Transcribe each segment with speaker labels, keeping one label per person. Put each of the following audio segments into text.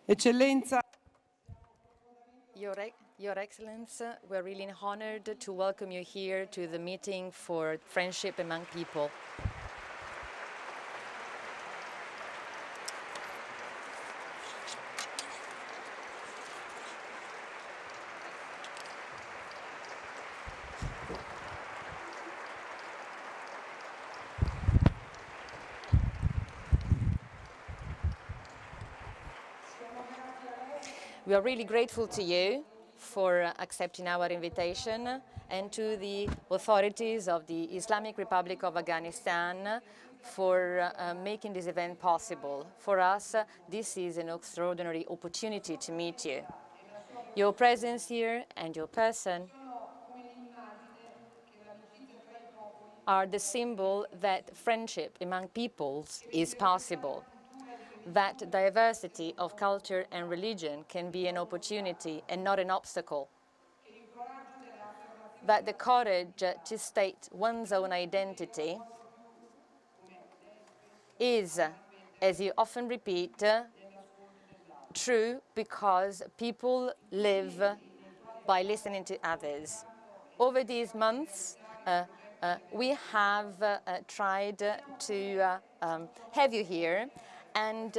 Speaker 1: Eccellenza.
Speaker 2: Your Excellence, we're really honored to welcome you here to the meeting for friendship among people. We are really grateful to you for accepting our invitation and to the authorities of the Islamic Republic of Afghanistan for making this event possible. For us, this is an extraordinary opportunity to meet you. Your presence here and your person are the symbol that friendship among peoples is possible, that diversity of culture and religion can be an opportunity and not an obstacle, that the courage to state one's own identity is, as you often repeat, true because people live by listening to others. Over these months, we have tried to have you here, and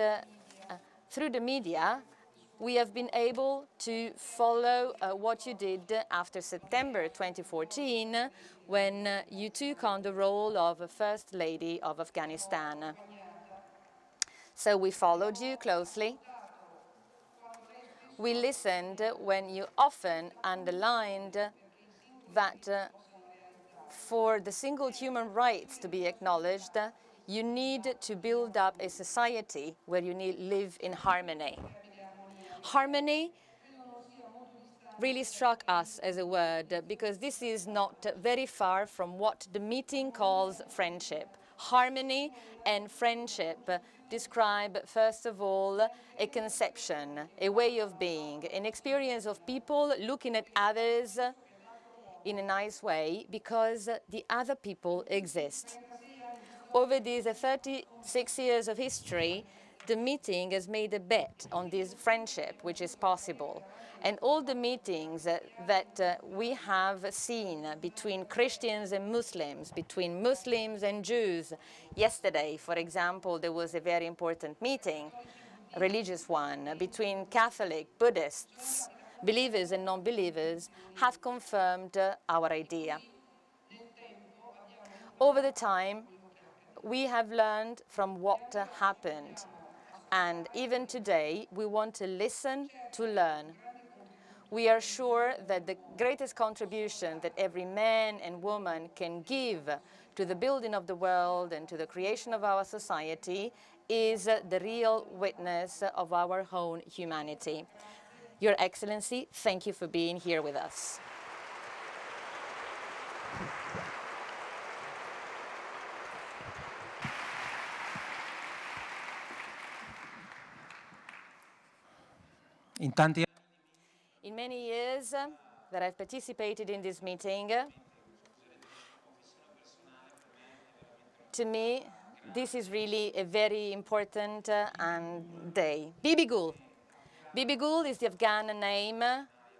Speaker 2: through the media, we have been able to follow what you did after September 2014, when you took on the role of First Lady of Afghanistan. So we followed you closely. We listened when you often underlined that for the single human rights to be acknowledged, you need to build up a society where you live in harmony. Harmony really struck us as a word because this is not very far from what the meeting calls friendship. Harmony and friendship describe, first of all, a conception, a way of being, an experience of people looking at others in a nice way because the other people exist. Over these 36 years of history, the meeting has made a bet on this friendship, which is possible. And all the meetings that we have seen between Christians and Muslims, between Muslims and Jews. Yesterday, for example, there was a very important meeting, a religious one, between Catholic, Buddhists, believers and non-believers, have confirmed our idea. Over the time, we have learned from what happened. And even today, we want to listen to learn. We are sure that the greatest contribution that every man and woman can give to the building of the world and to the creation of our society is the real witness of our own humanity. Your Excellency, thank you for being here with us. In many years that I've participated in this meeting, to me, this is really a very important day. Bibi Gul. Bibi Gul is the Afghan name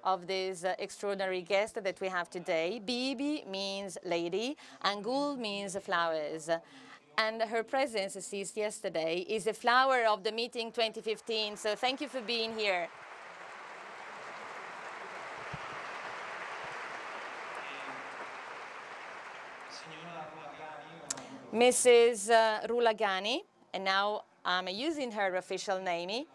Speaker 2: of this extraordinary guest that we have today. Bibi means lady, and Gul means flowers. And her presence, since yesterday, is a flower of the meeting 2015, so thank you for being here. Mrs. Rula Ghani, and now I'm using her official name,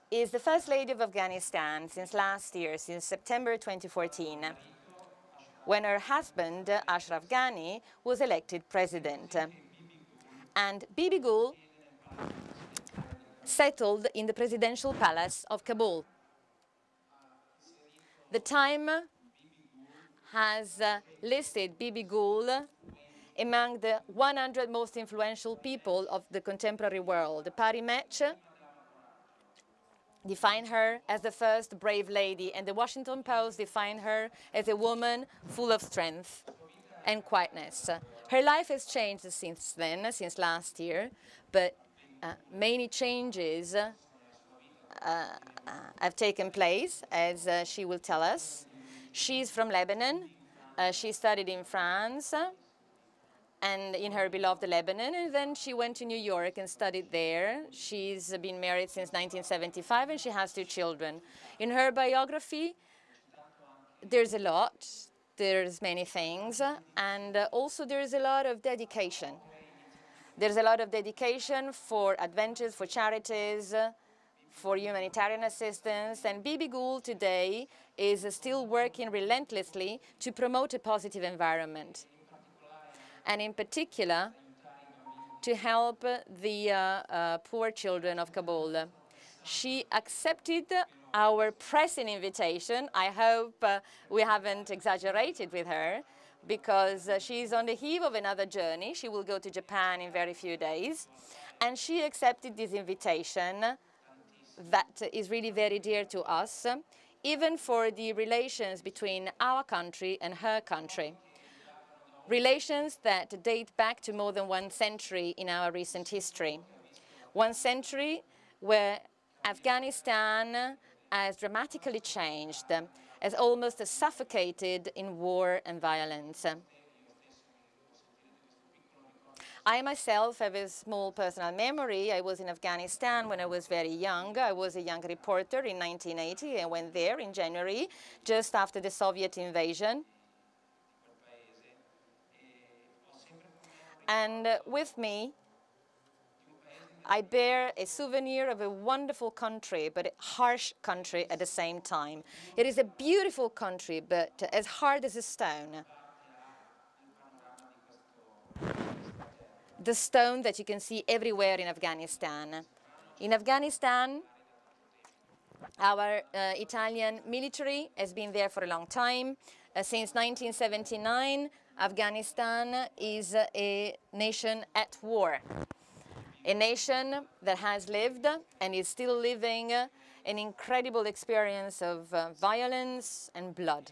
Speaker 2: is the First Lady of Afghanistan since last year, since September 2014, when her husband, Ashraf Ghani, was elected president. And Bibi Gul settled in the presidential palace of Kabul. The Time has listed Bibi Gul among the 100 most influential people of the contemporary world. The Paris Match defined her as the first brave lady, and the Washington Post defined her as a woman full of strength and quietness. Her life has changed since then, since last year, but many changes have taken place, as she will tell us. She's from Lebanon. She studied in France and in her beloved Lebanon, and then she went to New York and studied there. She's been married since 1975, and she has 2 children. In her biography, there's a lot. There's many things, and also there's a lot of dedication. There's a lot of dedication for adventures, for charities, for humanitarian assistance, and Bibi Gul today is still working relentlessly to promote a positive environment, and in particular to help the poor children of Kabul. She accepted our pressing invitation. I hope we haven't exaggerated with her, because she's on the eve of another journey. She will go to Japan in very few days, and she accepted this invitation that is really very dear to us, even for the relations between our country and her country. Relations that date back to more than 1 century in our recent history. 1 century where Afghanistan has dramatically changed, has almost suffocated in war and violence. I myself have a small personal memory. I was in Afghanistan when I was very young. I was a young reporter in 1980. I went there in January, just after the Soviet invasion. And with me, I bear a souvenir of a wonderful country, but a harsh country at the same time. It is a beautiful country, but as hard as a stone. The stone that you can see everywhere in Afghanistan. In Afghanistan, our Italian military has been there for a long time. Since 1979, Afghanistan is a nation at war. A nation that has lived and is still living an incredible experience of violence and blood.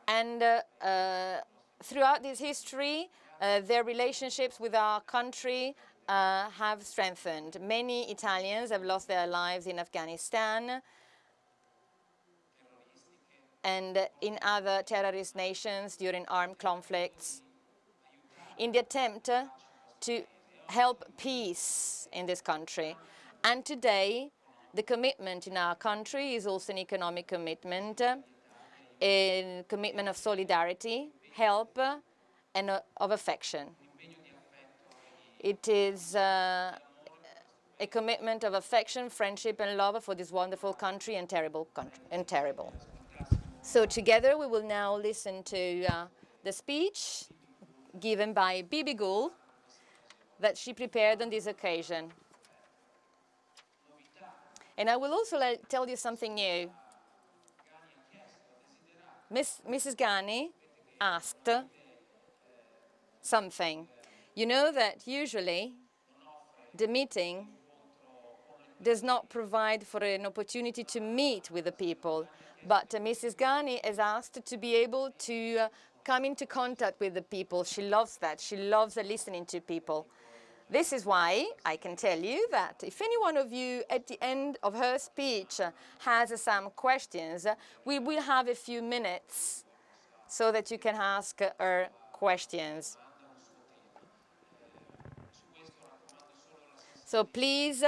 Speaker 2: And throughout this history, their relationships with our country have strengthened. Many Italians have lost their lives in Afghanistan and in other terrorist nations during armed conflicts, in the attempt to help peace in this country. And today, the commitment in our country is also an economic commitment, a commitment of solidarity, help, and of affection. It is a commitment of affection, friendship, and love for this wonderful country and terrible country. So together we will now listen to the speech given by Bibi Gul that she prepared on this occasion. And I will also tell you something new. Mrs. Ghani asked something. You know that usually the meeting does not provide for an opportunity to meet with the people, but Mrs. Ghani has asked to be able to come into contact with the people. She loves that. She loves listening to people. This is why I can tell you that if any one of you at the end of her speech has some questions, we will have a few minutes so that you can ask her questions. So please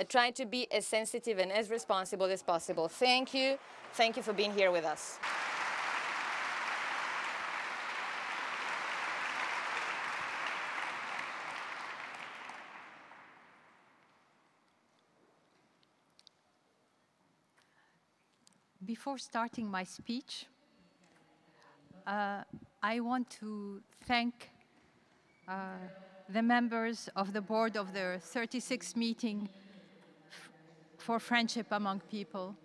Speaker 2: try to be as sensitive and as responsible as possible. Thank you. Thank you for being here with us.
Speaker 1: Before starting my speech, I want to thank the members of the board of the 36th meeting for Friendship Among People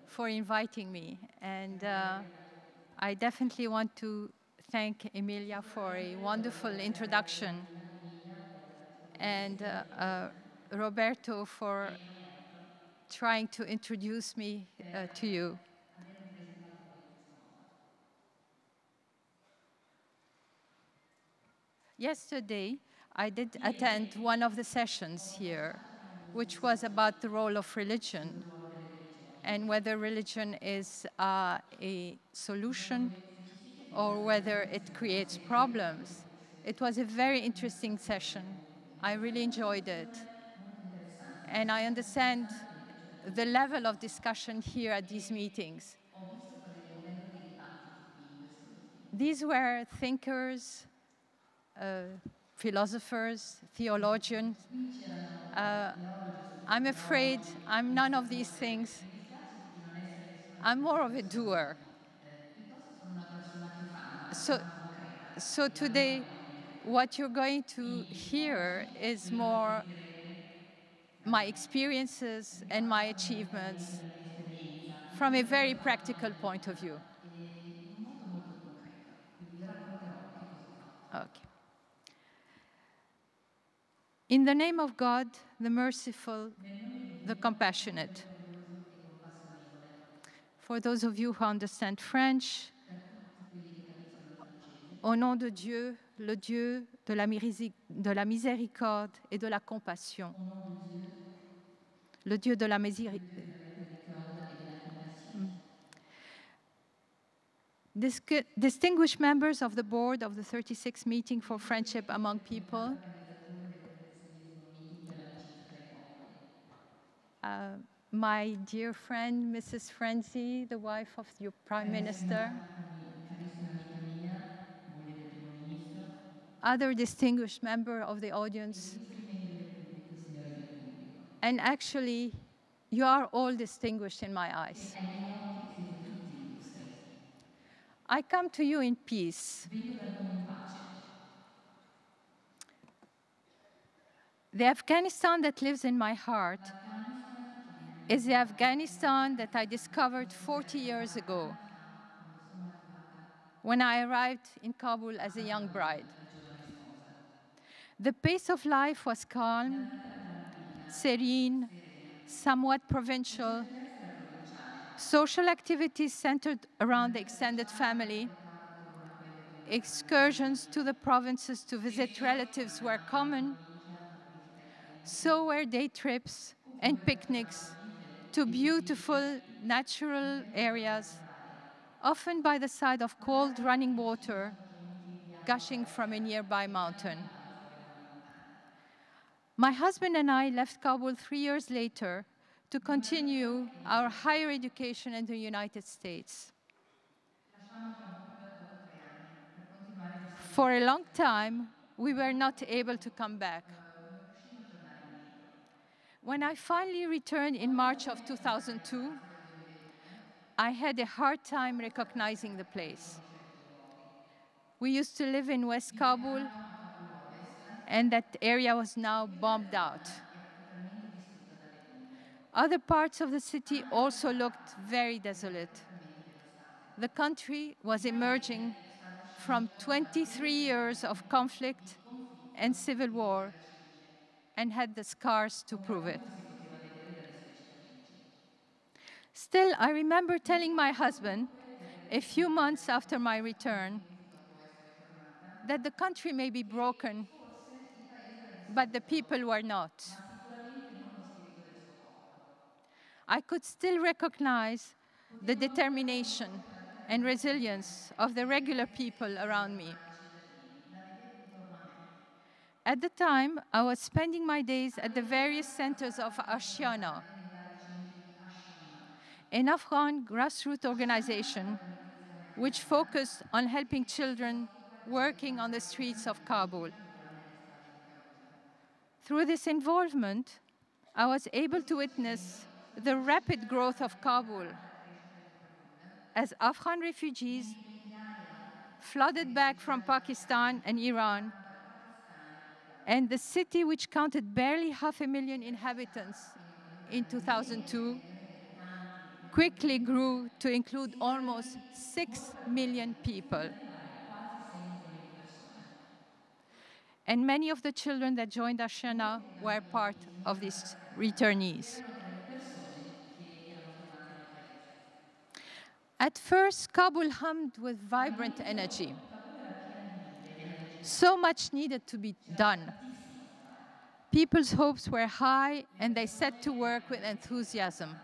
Speaker 1: for inviting me. And I definitely want to thank Emilia for a wonderful introduction, and Roberto for trying to introduce me to you. Yesterday, I did attend one of the sessions here, which was about the role of religion and whether religion is a solution or whether it creates problems. It was a very interesting session. I really enjoyed it. And I understand the level of discussion here at these meetings. These were thinkers, philosophers, theologians. I'm afraid I'm none of these things. I'm more of a doer. So today, what you're going to hear is more my experiences and my achievements from a very practical point of view.
Speaker 3: in un modo molto concreto. Quindi vi racconterò che cosa ho fatto.
Speaker 1: Okay. In the name of God, the merciful, the compassionate. For those of you who understand French, au nom de Dieu, le Dieu de la miséricorde et de la compassion. Le Dieu de la miséricorde. Distinguished members of the board of the 36th Meeting for Friendship Among People, my dear friend, Mrs. Frenzy, the wife of your Prime Minister, other distinguished member of the audience, and actually, you are all distinguished in my eyes. I come to you in peace. The Afghanistan that lives in my heart is the Afghanistan that I discovered 40 years ago when I arrived in Kabul as a young bride. The pace of life was calm, serene, somewhat provincial. Social activities centered around the extended family. Excursions to the provinces to visit relatives were common. So were day trips and picnics to beautiful natural areas, often by the side of cold running water gushing from a nearby mountain. My husband and I left Kabul 3 years later to continue our higher education in the United States. For a long time, we were not able to come back. When I finally returned in March of 2002, I had a hard time recognizing the place. We used to live in West Kabul, and that area was now bombed out. Other parts of the city also looked very desolate. The country was emerging from 23 years of conflict and civil war and had the scars to prove it. Still, I remember telling my husband a few months after my return that the country may be broken, but the people were not. I could still recognize the determination and resilience of the regular people around me. At the time, I was spending my days at the various centers of Ashiana, an Afghan grassroots organization which focused on helping children working on the streets of Kabul. Through this involvement, I was able to witness the rapid growth of Kabul as Afghan refugees flooded back from Pakistan and Iran, and the city, which counted barely 500,000 inhabitants in 2002, quickly grew to include almost 6 million people. And many of the children that joined Ashiana were part of these returnees. At first, Kabul hummed with vibrant energy. So much needed to be done. people's hopes were high, and they set to work with enthusiasm,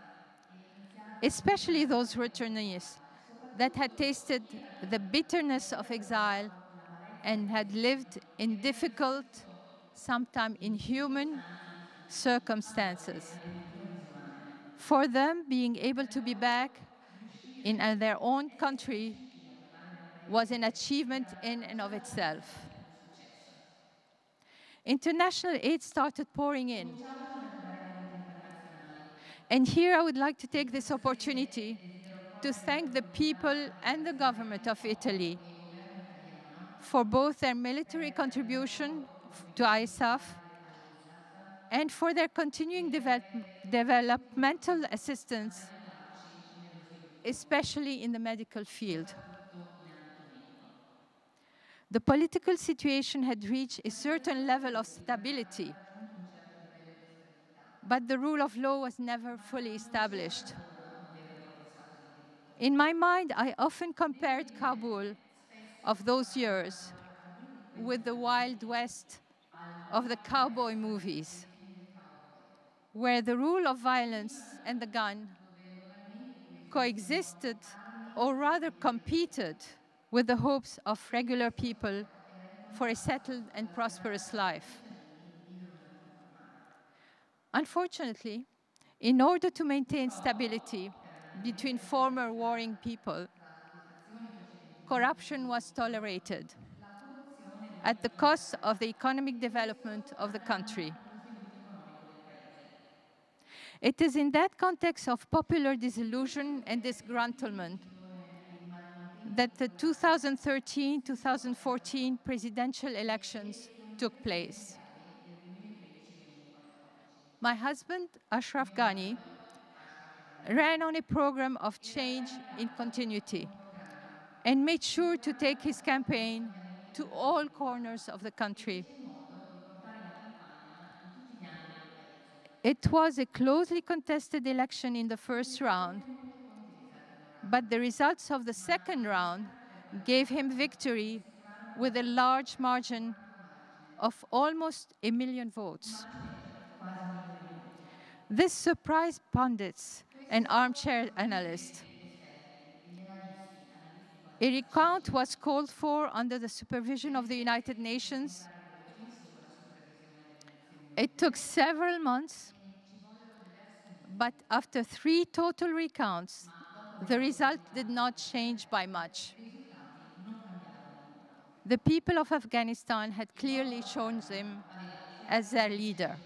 Speaker 1: especially those returnees that had tasted the bitterness of exile and had lived in difficult, sometimes inhuman circumstances. For them, being able to be back in their own country was an achievement in and of itself. International aid started pouring in. And here I would like to take this opportunity to thank the people and the government of Italy for both their military contribution to ISAF and for their continuing developmental assistance, especially in the medical field. The political situation had reached a certain level of stability, but the rule of law was never fully established. In my mind, I often compared Kabul of those years with the Wild West of the cowboy movies, where the rule of violence and the gun coexisted, or rather competed, with the hopes of regular people for a settled and prosperous life. Unfortunately, in order to maintain stability between former warring people, corruption was tolerated at the cost of the economic development of the country. It is in that context of popular disillusion and disgruntlement that the 2013-2014 presidential elections took place. My husband, Ashraf Ghani, ran on a program of change in continuity and made sure to take his campaign to all corners of the country. It was a closely contested election in the first round, but the results of the second round gave him victory with a large margin of almost 1 million votes. This surprised pundits and armchair analysts. A recount was called for under the supervision of the United Nations. It took several months, but after 3 total recounts, the result did not change by much. The people of Afghanistan had clearly chosen him as their leader.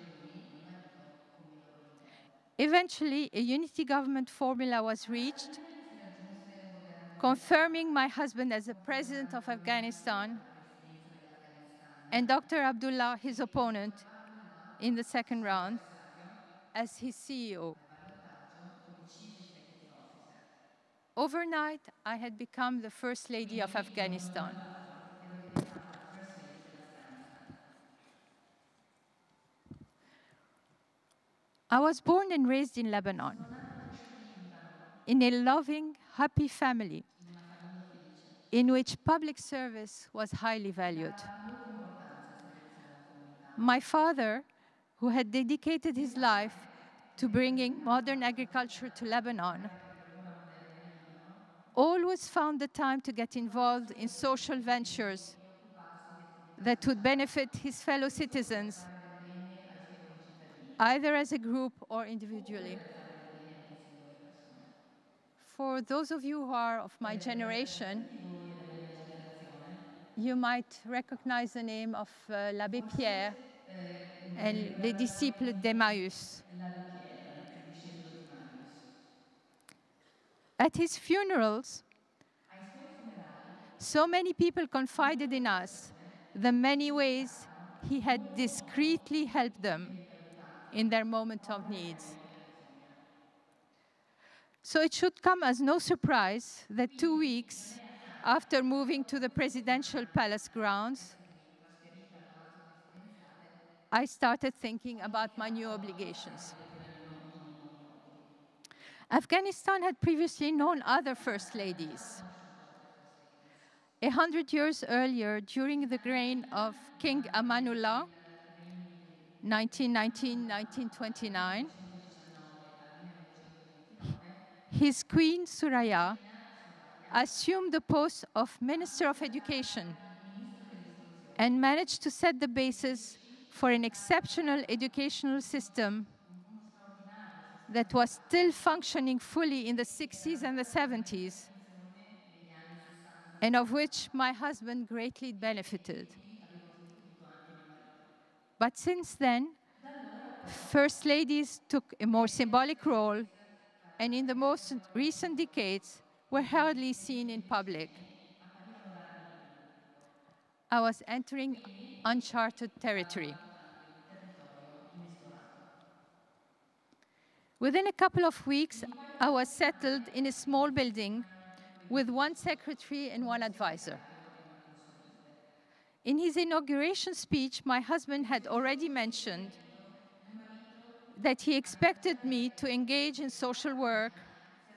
Speaker 1: Eventually, a unity government formula was reached, confirming my husband as the president of Afghanistan and Dr. Abdullah, his opponent, in the second round, as his CEO. Overnight, I had become the First Lady of Afghanistan. I was born and raised in Lebanon, in a loving, happy family in which public service was highly valued. My father, who had dedicated his life to bringing modern agriculture to Lebanon, always found the time to get involved in social ventures that would benefit his fellow citizens, either as a group or individually. For those of you who are of my generation, you might recognize the name of l'Abbé Pierre and les disciples d'Emmaüs. At his funerals, so many people confided in us the many ways he had discreetly helped them in their moment of needs. So it should come as no surprise that 2 weeks after moving to the presidential palace grounds, I started thinking about my new obligations. Afghanistan had previously known other first ladies. 100 years earlier, during the reign of King Amanullah, 1919, 1929, his queen, Suraya, assumed the post of Minister of Education and managed to set the basis for an exceptional educational system that was still functioning fully in the 60s and the 70s, and of which my husband greatly benefited. But since then, First Ladies took a more symbolic role, and in the most recent decades, were hardly seen in public. I was entering uncharted territory. Within a couple of weeks, I was settled in a small building with one secretary and one advisor. In his inauguration speech, my husband had already mentioned that he expected me to engage in social work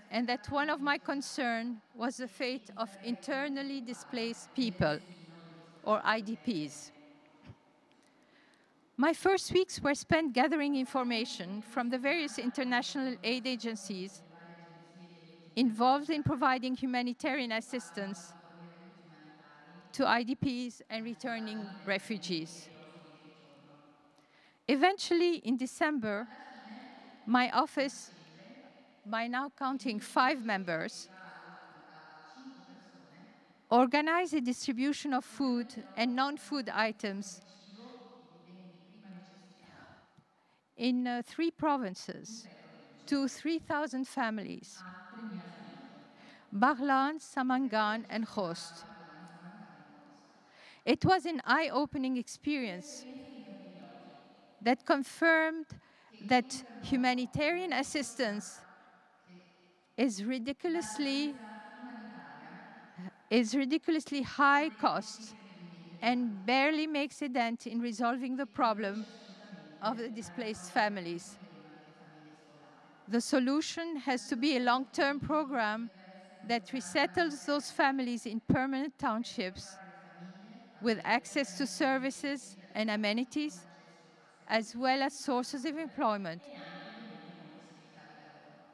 Speaker 1: and that one of my concerns was the fate of internally displaced people, or IDPs. My first weeks were spent gathering information from the various international aid agencies involved in providing humanitarian assistance to IDPs and returning refugees. Eventually, in December, my office, by now counting 5 members, organized a distribution of food and non-food items in 3 provinces to 3,000 families: Baghlan, Samangan, and Khost. It was an eye-opening experience that confirmed that humanitarian assistance is ridiculously high cost and barely makes a dent in resolving the problem of the displaced families. The solution has to be a long-term program that resettles those families in permanent townships with access to services and amenities, as well as sources of employment.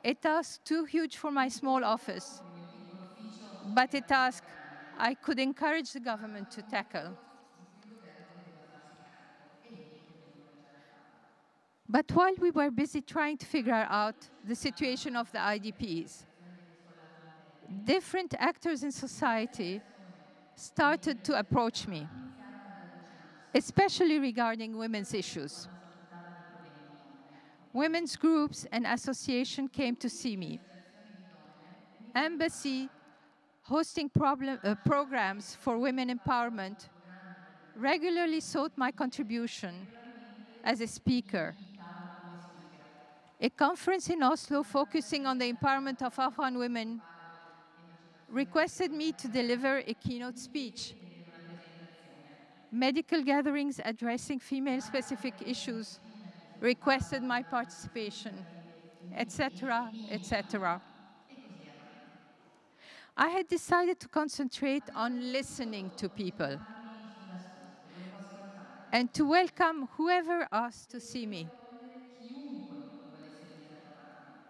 Speaker 1: A task too huge for my small office, but a task I could encourage the government to tackle. But while we were busy trying to figure out the situation of the IDPs, different actors in society started to approach me, especially regarding women's issues. Women's groups and associations came to see me. Embassy, hosting programs for women empowerment, regularly sought my contribution as a speaker. A conference in Oslo focusing on the empowerment of Afghan women requested me to deliver a keynote speech. Medical gatherings addressing female-specific issues requested my participation, etc., etc. I had decided to concentrate on listening to people and to welcome whoever asked to see me.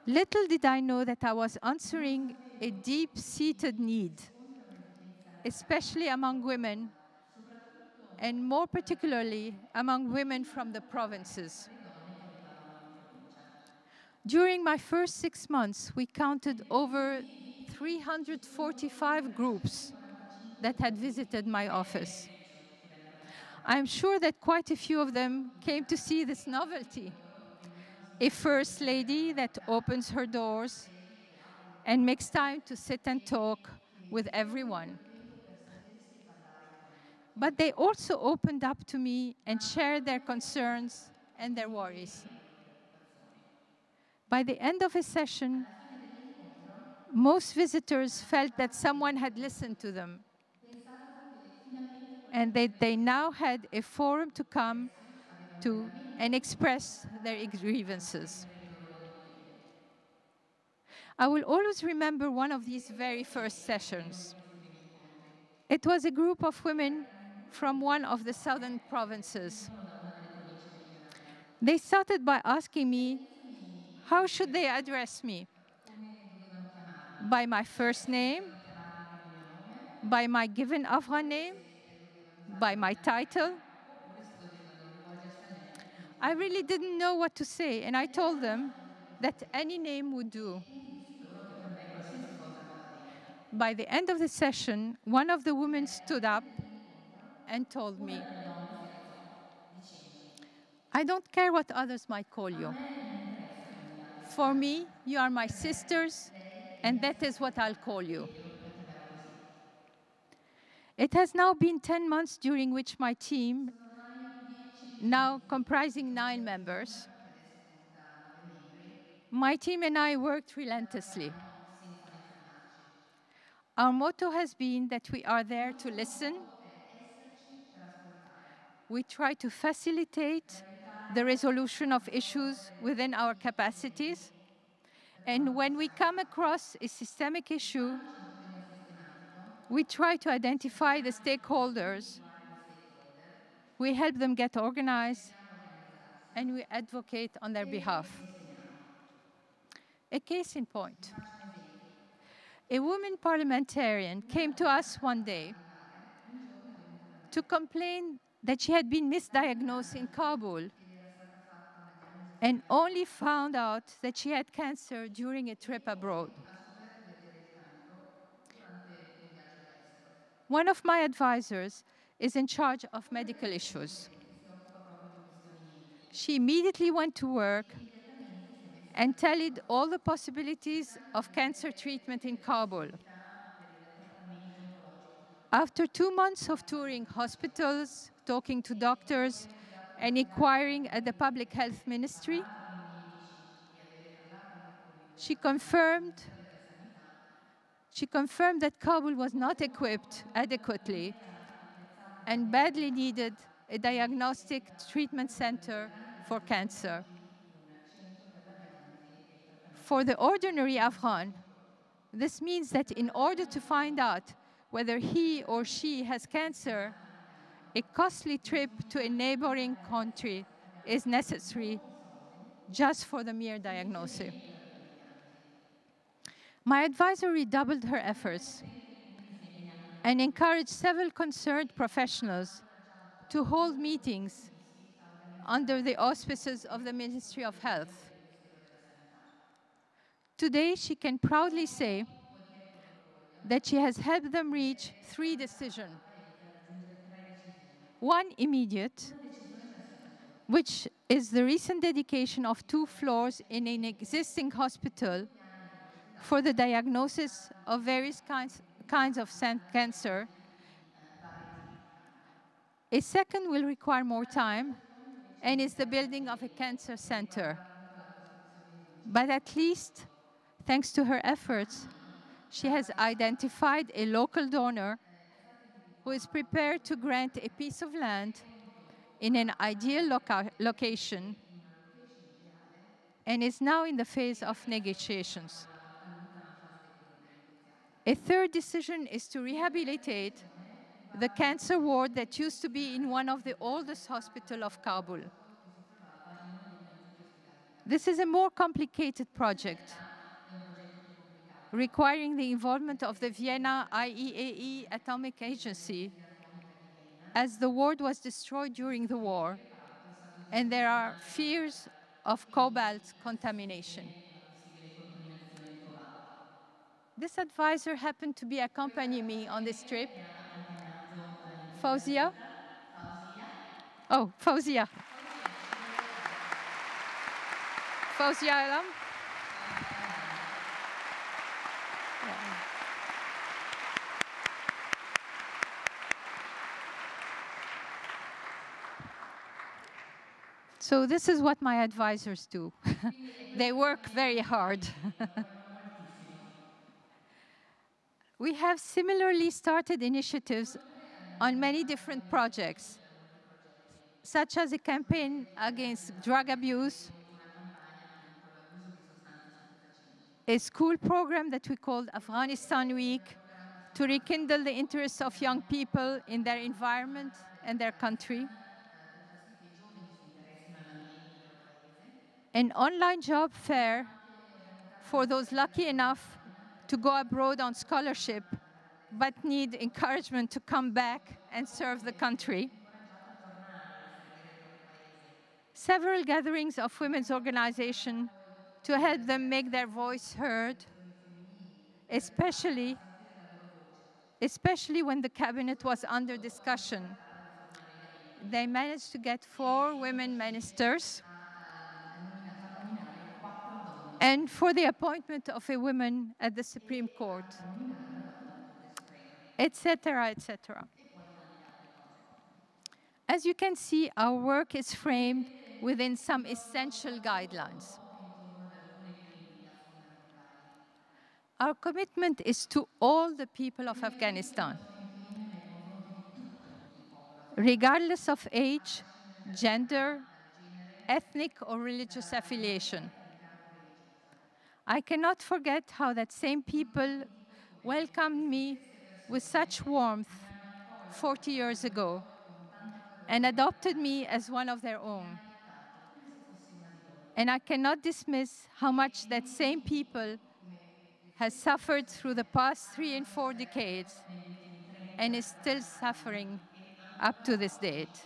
Speaker 1: Little did I know that I was answering a deep-seated need, especially among women, and more particularly among women from the provinces. During my first 6 months, we counted over 345 groups that had visited my office. I'm sure that quite a few of them came to see this novelty: a first lady that opens her doors and makes time to sit and talk with everyone. But they also opened up to me and shared their concerns and their worries. By the end of a session, most visitors felt that someone had listened to them and that they now had a forum to come to and express their grievances. I will always remember one of these very first sessions. It was a group of women from one of the southern provinces. They started by asking me, how should they address me?
Speaker 3: come dovevano chiamarmi,
Speaker 1: By my first
Speaker 3: se
Speaker 1: name,
Speaker 3: dovevano chiamarmi con il mio nome,
Speaker 1: by my given Afghan name,
Speaker 3: se dovevano usare
Speaker 1: by
Speaker 3: il
Speaker 1: my
Speaker 3: mio nome,
Speaker 1: title.
Speaker 3: oppure se dovevano rivolgersi a me con il mio
Speaker 1: I
Speaker 3: titolo.
Speaker 1: really didn't know what to say, and I told them that any name would do.
Speaker 3: Quindi dissi loro che per me qualsiasi cosa andava bene.
Speaker 1: By the end of the session, one of the women
Speaker 3: Beh,
Speaker 1: stood
Speaker 3: alla
Speaker 1: up
Speaker 3: fine dell'incontro,
Speaker 1: and told
Speaker 3: una
Speaker 1: me,
Speaker 3: delle donne si alzò dicendomi:
Speaker 1: I don't care what others might call
Speaker 3: a
Speaker 1: you.
Speaker 3: me non interessa come gli altri mi
Speaker 1: For
Speaker 3: chiamano.
Speaker 1: me, you are my
Speaker 3: Per me,
Speaker 1: sisters,
Speaker 3: lei è
Speaker 1: and
Speaker 3: mia
Speaker 1: that is what
Speaker 3: sorella
Speaker 1: I'll call you.
Speaker 3: e io la chiamerò così.
Speaker 1: It has now been 10 months during which my team,
Speaker 3: Sono ormai 10
Speaker 1: now
Speaker 3: mesi
Speaker 1: comprising
Speaker 3: questa
Speaker 1: 9
Speaker 3: mia
Speaker 1: members,
Speaker 3: team, che adesso conta 9 membri,
Speaker 1: my team and I worked relentlessly.
Speaker 3: lavoriamo senza mai fermarci.
Speaker 1: Our motto has been that we are there
Speaker 3: Il
Speaker 1: to
Speaker 3: nostro
Speaker 1: listen,
Speaker 3: motto è esserci per ascoltare,
Speaker 1: we try to
Speaker 3: per
Speaker 1: facilitate the
Speaker 3: aiutare
Speaker 1: resolution
Speaker 3: a
Speaker 1: of issues
Speaker 3: risolvere
Speaker 1: within our
Speaker 3: i
Speaker 1: capacities.
Speaker 3: problemi per
Speaker 1: And
Speaker 3: quanto
Speaker 1: when we
Speaker 3: possiamo.
Speaker 1: come across a systemic
Speaker 3: E
Speaker 1: issue,
Speaker 3: quando c'è un problema sistematico,
Speaker 1: we try to identify the
Speaker 3: cerchiamo di
Speaker 1: stakeholders,
Speaker 3: individuare gli stakeholder,
Speaker 1: we help them get
Speaker 3: li
Speaker 1: organized,
Speaker 3: aiutiamo a organizzarsi
Speaker 1: and we advocate on their
Speaker 3: e li
Speaker 1: behalf.
Speaker 3: sosteniamo.
Speaker 1: A case in
Speaker 3: Vi
Speaker 1: point.
Speaker 3: faccio un esempio.
Speaker 1: A woman parliamentarian came to us one day
Speaker 3: Un giorno è venuta da
Speaker 1: to
Speaker 3: me
Speaker 1: complain that she had been misdiagnosed in Kabul
Speaker 3: ed era stata fatta una diagnosi
Speaker 1: and
Speaker 3: sbagliata
Speaker 1: only found out that she had cancer during a trip
Speaker 3: e
Speaker 1: abroad.
Speaker 3: poi ha scoperto di avere il cancro durante un viaggio all'estero.
Speaker 1: One of my advisors is in charge of medical issues.
Speaker 3: Si occupa proprio di questioni mediche.
Speaker 1: She immediately went to work
Speaker 3: Immediatamente si è messa a
Speaker 1: and
Speaker 3: lavoro
Speaker 1: tallied all the possibilities of cancer treatment in Kabul.
Speaker 3: per il trattamento oncologico.
Speaker 1: After 2 months of touring hospitals, talking to doctors, and inquiring at the public health ministry,
Speaker 3: Parlato con i medici e avere parlato anche con il
Speaker 1: she confirmed
Speaker 3: Ministero della Sanità,
Speaker 1: that Kabul was not equipped adequately and badly needed a diagnostic treatment center for cancer. For the ordinary Afghan, this means that in order to find out whether he or she has cancer, a costly trip to a neighboring country is necessary just for the mere diagnosis. My advisor redoubled her efforts and encouraged several concerned professionals to hold meetings under the auspices of the Ministry of Health. Today, she can proudly say that she has helped them reach 3 decisions. One immediate, which is the recent dedication of 2 floors in an existing hospital for the diagnosis of various kinds of cancer. A second will require more time and is the building of a cancer center. But at least, thanks to her efforts, she has identified a local donor who is prepared to grant a piece of land in an ideal location and is now in the phase of negotiations. A third decision is to rehabilitate the cancer ward that used to be in one of the oldest hospitals of Kabul. This is a more complicated project, requiring the involvement of the Vienna IAEA Atomic Agency, as the ward was destroyed during the war, and there are fears of cobalt contamination. This advisor happened to be accompanying me on this trip. Fauzia? Oh, Fauzia. Fauzia Alam? So this is what my advisors do. They work very hard. We have similarly started initiatives on many different projects, such as a campaign against drug abuse, a school program that we called Afghanistan Week to rekindle the interest of young people in their environment and their country, an online job fair for those lucky enough to go abroad on scholarship but need encouragement to come back and serve the country. Several gatherings of women's organizations to help them make their voice heard, especially when the cabinet was under discussion. They managed to get 4 women ministers and for the appointment of a woman at the Supreme Court, etc., etc. As you can see, our work is framed within some essential guidelines. Our commitment is to all the people of Afghanistan, regardless of age, gender, ethnic or religious affiliation. I cannot forget how that same people welcomed me with such warmth 40 years ago and adopted me as one of their own. And I cannot dismiss how much that same people has suffered through the past 3 and 4 decades and is still suffering up to this date.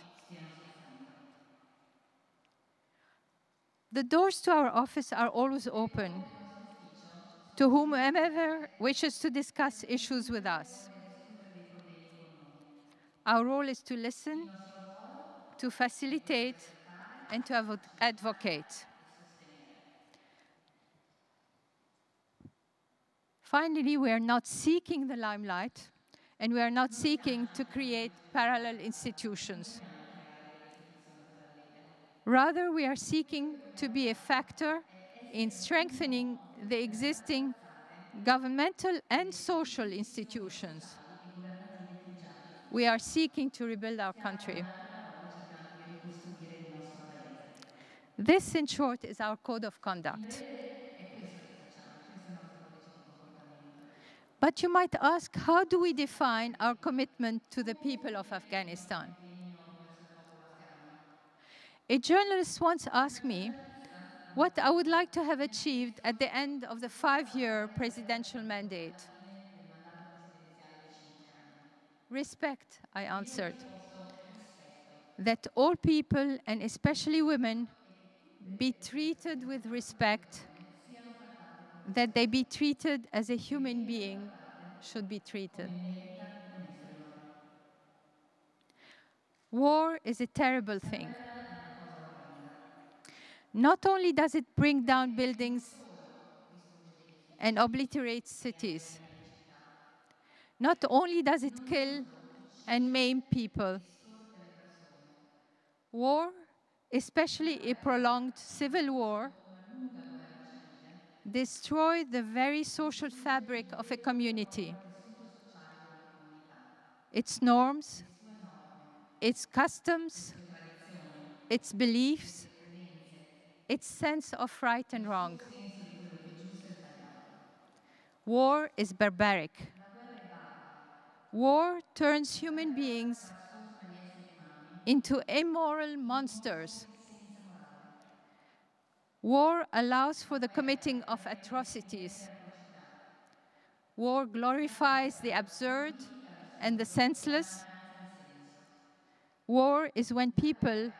Speaker 1: The doors to our office are always open to whomever wishes to discuss issues with us. Our role is to listen, to facilitate, and to advocate. Finally, we are not seeking the limelight, and we are not seeking to create parallel institutions. Rather, we are seeking to be a factor in strengthening the existing governmental and social institutions. We are seeking to rebuild our country. This, in short, is our code of conduct. But you might ask, how do we define our commitment to the people of Afghanistan? A journalist once asked me what I would like to have achieved at the end of the 5-year presidential mandate. Respect, I answered. That all people, and especially women, be treated with respect, that they be treated as a human being should be treated. War is a terrible thing. Not only does it bring down buildings and obliterate cities, not only does it kill and maim people, war, especially a prolonged civil war, destroys the very social fabric of a community. Its norms, its customs, its beliefs, its sense of right and wrong. War is barbaric. War turns human beings into immoral monsters. War allows for the committing of atrocities. War glorifies the absurd and the senseless. War is when people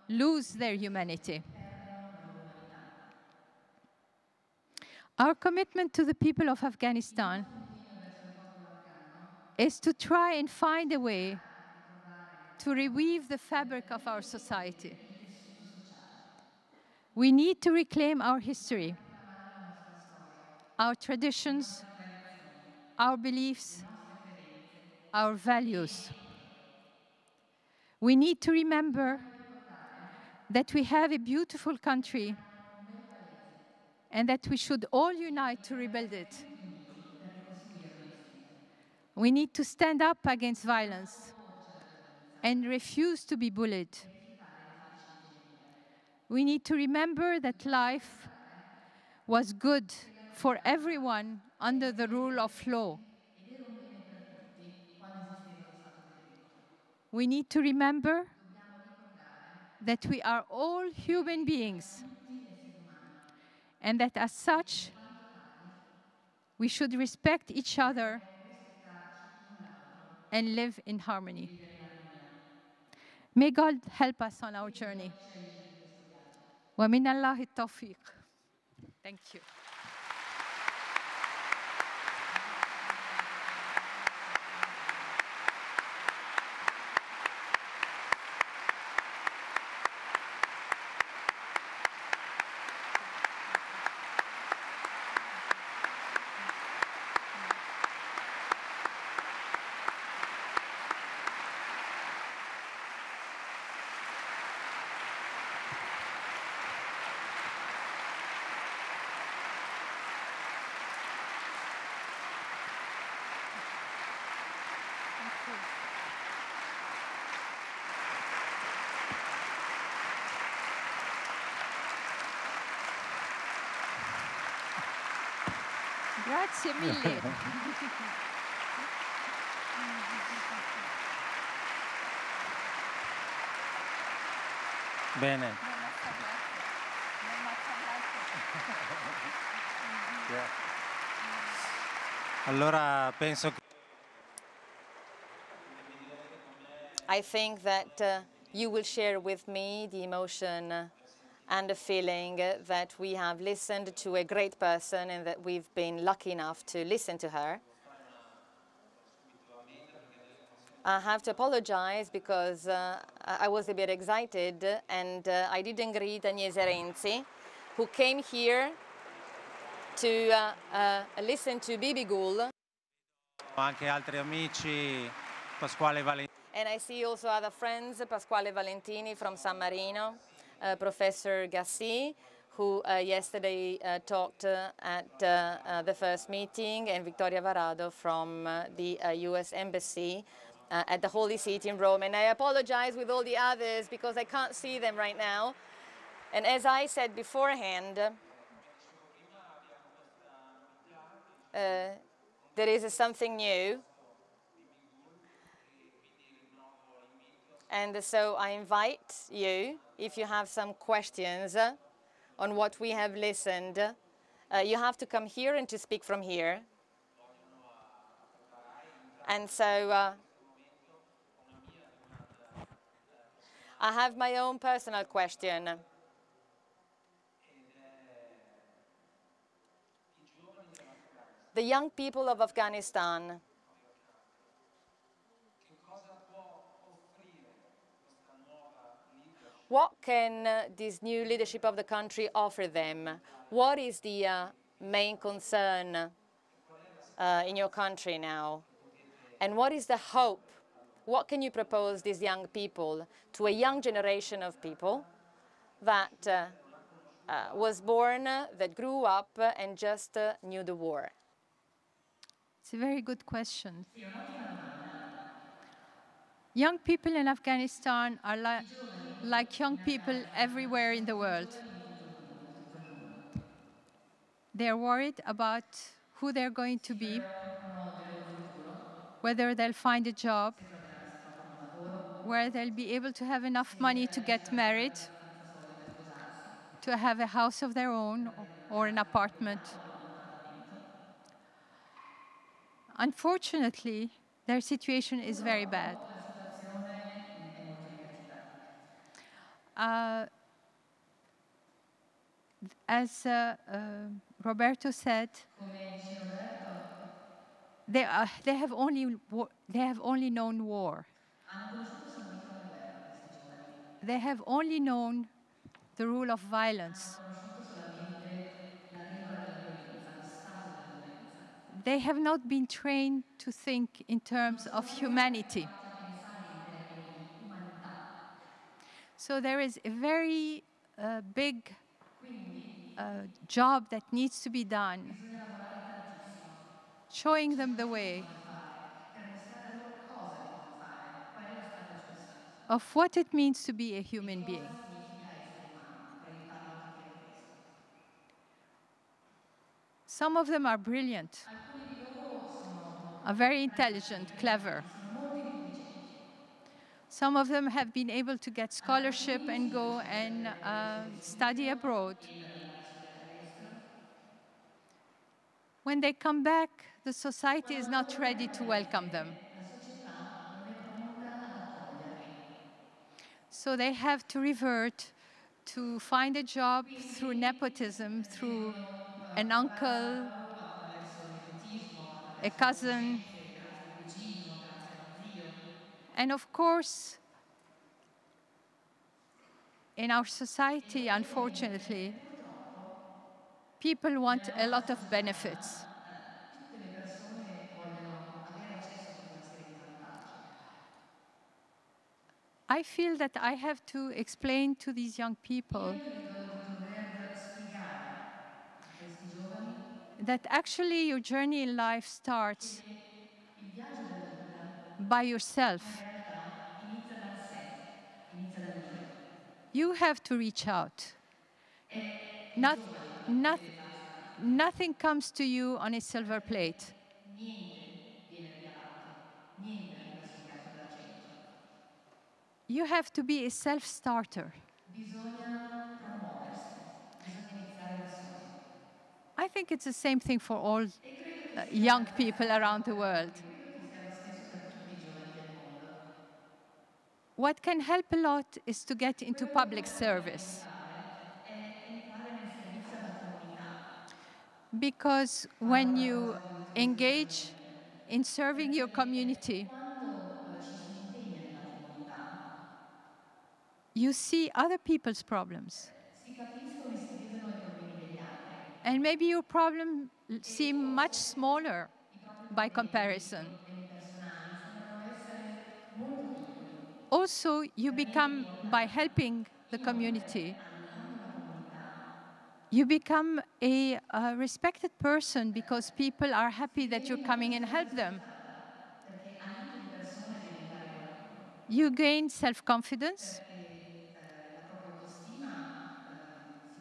Speaker 1: lose their humanity. Our commitment to the people of Afghanistan is to try and find a way to reweave the fabric of our society. We need to reclaim our history, our traditions, our beliefs, our values. We need to remember that we have a beautiful country and that we should all unite to rebuild it. We need to stand up against violence and refuse to be bullied. We need to remember that life was good for everyone under the rule of law. We need to remember that we are all human beings, and that as such, we should respect each other and live in harmony. May God help us on our journey. ومن الله التوفيق. Thank you. Grazie mille.
Speaker 4: Bene. Allora penso che
Speaker 2: I think that you will share with me the emotion and the feeling that we have listened to a great person and that we've been lucky enough to listen to her. I have to apologize because I was a bit excited and I didn't greet Agnese Renzi, who came here to listen to Bibi Gul.
Speaker 4: anche altri amici, Pasquale Valentini.
Speaker 2: And I see also other friends, Pasquale Valentini from San Marino, Professor Gassi, who yesterday talked at the first meeting, and Victoria Varado from the US Embassy at the Holy City in Rome. And I apologize with all the others because I can't see them right now. And as I said beforehand, there is something new. And so I invite you, if you have some questions on what we have listened, you have to come here and to speak from here. And so I have my own personal question. The young people of Afghanistan, what can this new leadership of the country offer them? What is the main concern in your country now? And what is the hope? What can you propose these young people, to a young generation of people that was born, that grew up and just knew the war?
Speaker 1: It's a very good question. Young people in Afghanistan are like young people everywhere in the world. They're worried about who they're going to be, whether they'll find a job, where they'll be able to have enough money to get married, to have a house of their own or an apartment. Unfortunately, their situation is very bad. As Roberto said, they have only known war. They have only known the rule of violence. They have not been trained to think in terms of humanity. So there is a very big job that needs to be done, showing them the way of what it means to be a human being. Some of them are brilliant, are very intelligent, clever. Some of them have been able to get scholarship and go and study abroad.
Speaker 3: priva della nazione all'estero.
Speaker 1: When they come back, the society is not ready to welcome them.
Speaker 3: La società non è pronta ad accoglierli.
Speaker 1: So they have to revert to find a job through nepotism, through an uncle,
Speaker 3: Attraverso il nepotismo,
Speaker 1: a
Speaker 3: attraverso
Speaker 1: cousin,
Speaker 3: grazie al cugino, grazie allo zio.
Speaker 1: and of course, in our society, unfortunately, people want a lot of benefits.
Speaker 3: Tutte le persone vogliono avere accesso a tutta una serie di vantaggi.
Speaker 1: I feel that I have to explain to these young people
Speaker 3: Io credo di dover spiegare a questi giovani
Speaker 1: that actually your journey in life starts
Speaker 3: che il viaggio della vita
Speaker 1: by yourself.
Speaker 3: in realtà inizia da sé, inizia da Dio.
Speaker 1: You have to reach out.
Speaker 3: È
Speaker 1: Not,
Speaker 3: giovane
Speaker 1: not,
Speaker 3: che deve fare
Speaker 1: nothing comes to you on a silver plate.
Speaker 3: niente viene regalato, niente arriva sul piatto d'argento.
Speaker 1: You have to be a self-starter.
Speaker 3: Bisogna promuoversi, bisogna iniziare da soli.
Speaker 1: I think it's the same thing for all
Speaker 3: E credo che
Speaker 1: young people around the world.
Speaker 3: credo che sia lo stesso per tutti i giovani del mondo.
Speaker 1: What can help a lot is to get into public service.
Speaker 3: È entrare nel servizio alla comunità.
Speaker 1: Because when you engage in serving your community,
Speaker 3: Quando ci si impegna nella comunità,
Speaker 1: you see other people's problems.
Speaker 3: si capiscono e si vedono i problemi degli altri.
Speaker 1: And maybe your problem seem much smaller by comparison.
Speaker 3: I problemi personali sembrano essere molto piccoli.
Speaker 1: Also, you become, by helping the community,
Speaker 3: Aiutando la comunità,
Speaker 1: you become a respected person because people are happy that you're coming and help them.
Speaker 3: perché aiuti le persone a diventare qualcuno.
Speaker 1: You gain self-confidence.
Speaker 3: Perché la propria autostima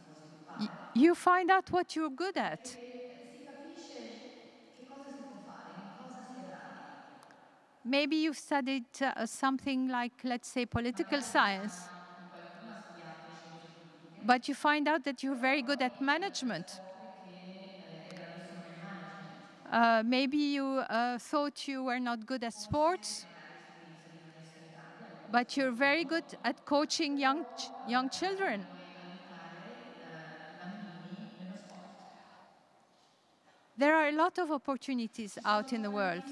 Speaker 3: si può sviluppare.
Speaker 1: You find out what you're good at.
Speaker 3: Si capisce che cosa si può fare, in cosa si è bravi.
Speaker 1: Maybe you've studied something like, let's say, political science,
Speaker 3: Qualcuno ha studiato scienze politiche,
Speaker 1: but you find out that you're very good at management.
Speaker 3: scopre che è bravissimo nel management.
Speaker 1: Maybe you thought you were not good at sports,
Speaker 3: Magari si pensa di non essere bravi,
Speaker 1: but you're very good at coaching young children.
Speaker 3: puoi aiutare i bambini nello sport.
Speaker 1: There are a lot of opportunities out in the world.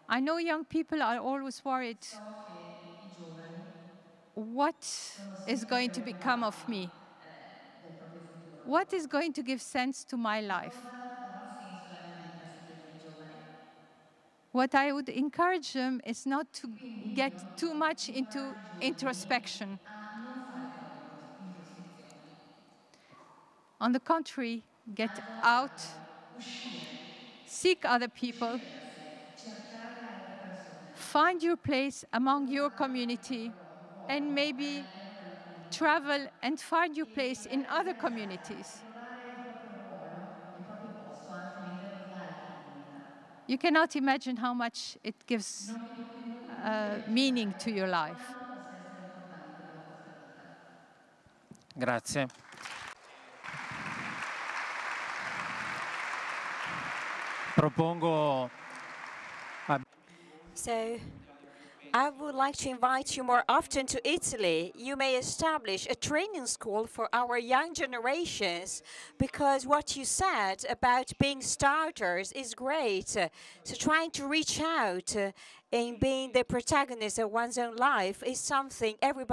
Speaker 1: I know young people are always worried,
Speaker 3: So che i giovani
Speaker 1: what is going to become of me?
Speaker 3: del proprio futuro.
Speaker 1: What is going to give sense to my life?
Speaker 3: Cosa darà senso alla mia vita, si chiedono i giovani.
Speaker 1: What I would encourage them is not to get too much into introspection.
Speaker 3: A non fare troppa introspezione.
Speaker 1: On the contrary, get out, seek other people,
Speaker 3: Cercare altre persone.
Speaker 1: find your place among your community, and maybe travel and find your place in other communities.
Speaker 3: Trovare il proprio ruolo, il proprio posto anche all'interno di altre comunità.
Speaker 1: You cannot imagine how much it gives meaning to your life.
Speaker 3: Possa essere importante per la vostra vita.
Speaker 4: Grazie. Propongo
Speaker 5: So, I would like to invite you more often to Italy. You may establish a training school for our young generations, because what you said about being starters is great. So trying to reach out and being the protagonist of one's own life is something every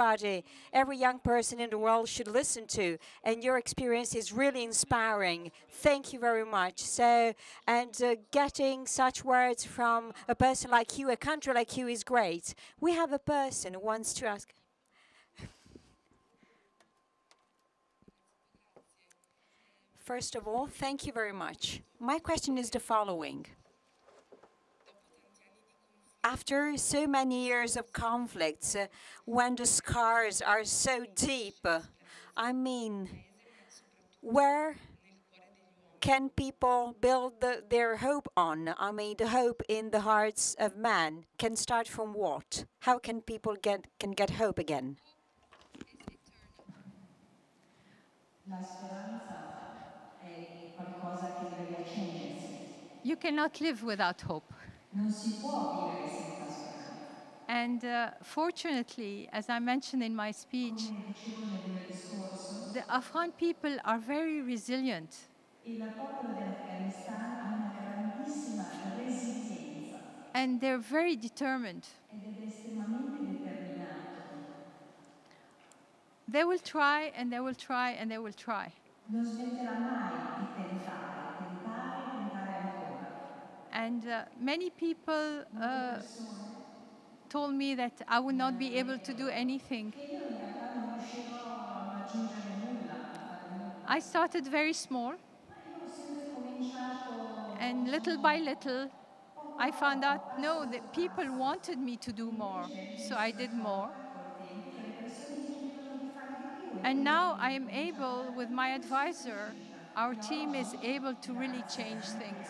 Speaker 5: young person in the world should listen to. And your experience is really inspiring. Thank you very much. So, and getting such words from a person like you, a country like you, is great. We have a person who wants to ask. First of all, thank you very much. My question is the following. After so many years of conflicts, when the scars are so deep, I mean, where can people build their hope on? I mean, the hope in the hearts of man can start from what? How can people get hope again?
Speaker 3: La speranza è qualcosa che deve riaccendersi.
Speaker 1: You cannot live without hope.
Speaker 3: Non si può vivere senza speranza.
Speaker 1: And fortunately, as I mentioned in my speech,
Speaker 3: Come dicevo nel mio discorso,
Speaker 1: the Afghan people are very resilient.
Speaker 3: il popolo dell'Afghanistan ha una grandissima resilienza
Speaker 1: And they're very determined.
Speaker 3: ed è estremamente determinato.
Speaker 1: They will try and they will try and they will try.
Speaker 3: Non smetterà mai di tentare, tentare, tentare ancora.
Speaker 1: And many people told me that I would not be able to do anything.
Speaker 3: Che io in realtà non riuscirò a raggiungere nulla, a fare nulla.
Speaker 1: I started very small,
Speaker 3: Ma io ho sempre cominciato
Speaker 1: and little by little, I found out, no, that people wanted me to do more, so I did more. And now I am able, with my advisor, our team is able to really change things.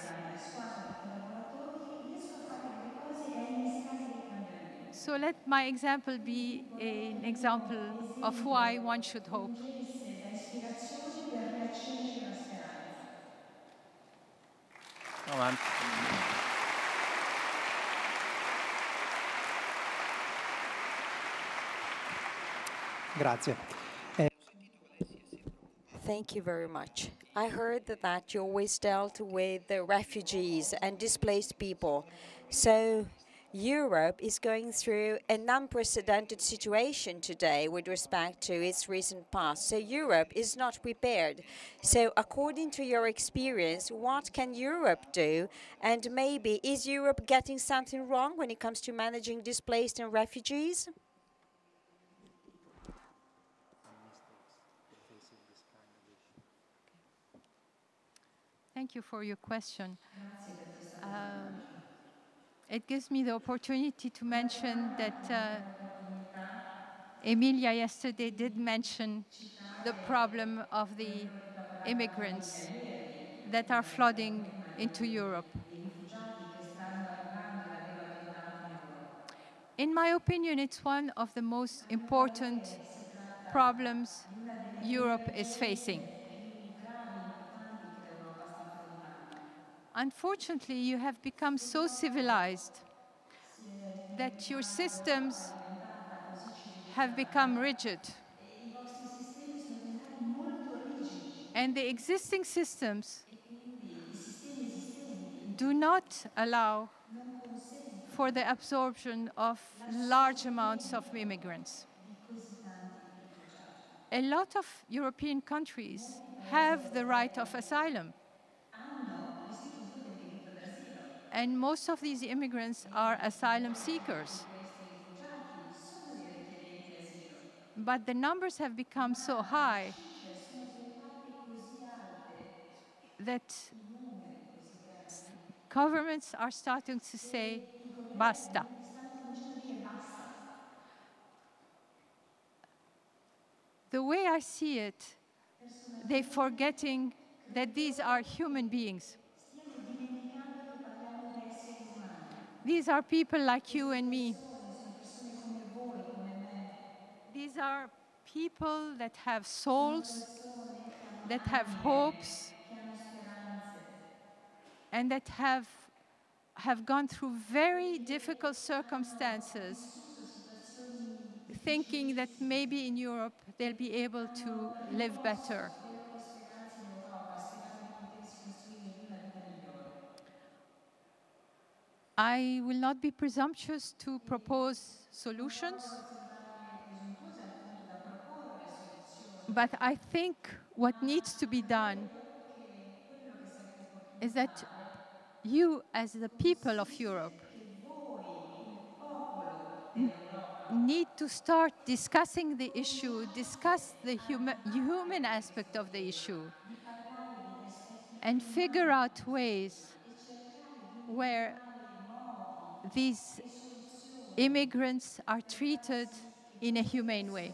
Speaker 1: So let my example be an example of why one should hope.
Speaker 4: Avanti.
Speaker 6: Grazie.
Speaker 5: Thank you very much. I heard that you always dealt with the refugees and displaced people. So Europe is going through an unprecedented situation today with respect to its recent past. So Europe is not prepared. So according to your experience, what can Europe do? And maybe is Europe getting something wrong when it comes to managing displaced and refugees?
Speaker 1: Thank you for your question. It gives me the opportunity to mention that Emilia yesterday did mention the problem of the immigrants that are flooding into Europe. In my opinion, it's one of the most important problems Europe is facing. Unfortunately, you have become so civilized that your systems have become rigid. And the existing systems do not allow for the absorption of large amounts of immigrants. A lot of European countries have the right of asylum. And most of these immigrants are asylum seekers. But the numbers have become so high that governments are starting to say, basta. The way I see it, they're forgetting that these are human beings. These are people like you and me. These are people that have souls, that have hopes, and that have gone through very difficult circumstances, thinking that maybe in Europe they'll be able to live better. I will not be presumptuous to propose solutions, but I think what needs to be done is that you, as the people of Europe, need to start discussing the issue, discuss the human aspect of the issue, and figure out ways where these immigrants are treated in a humane way,